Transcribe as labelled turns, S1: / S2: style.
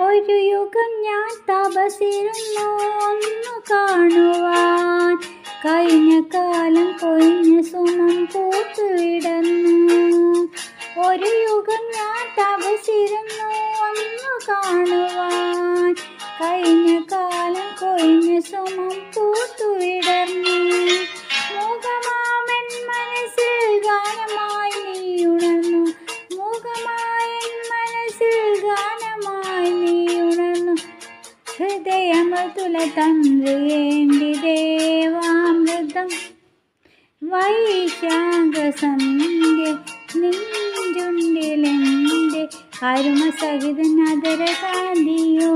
S1: ഒരു യുഗം ഞാൻ തപസിരുന്നു ഒന്നു കാണുവാൻ, കഴിഞ്ഞ കാലം കൊഴിഞ്ഞ സുമം പൂത്തുവിടന്നു. ഒരു യുഗം ഞാൻ തപസിരുന്നു ഒന്നു കാണുവാൻ, കഴിഞ്ഞ കാലം കൊഴിഞ്ഞ സുമം പൂത്തുവിടന്നു. മൂകമാമൻ മനസ്സിൽ ഗാനമായി നീ ഉണർന്നു, മൂകമായൻ മനസ്സിൽ ഗാനമായി നീ ഉണർന്നു. ഹൃദയമൃതുല തന്ത്രിയേണ്ടി ദേവാമൃതം വൈശാഖസന്ധ്യ നെഞ്ചുണ്ടിലെൻ്റെ അരുമ സഹിതൻ അതരകാന്തിയോ.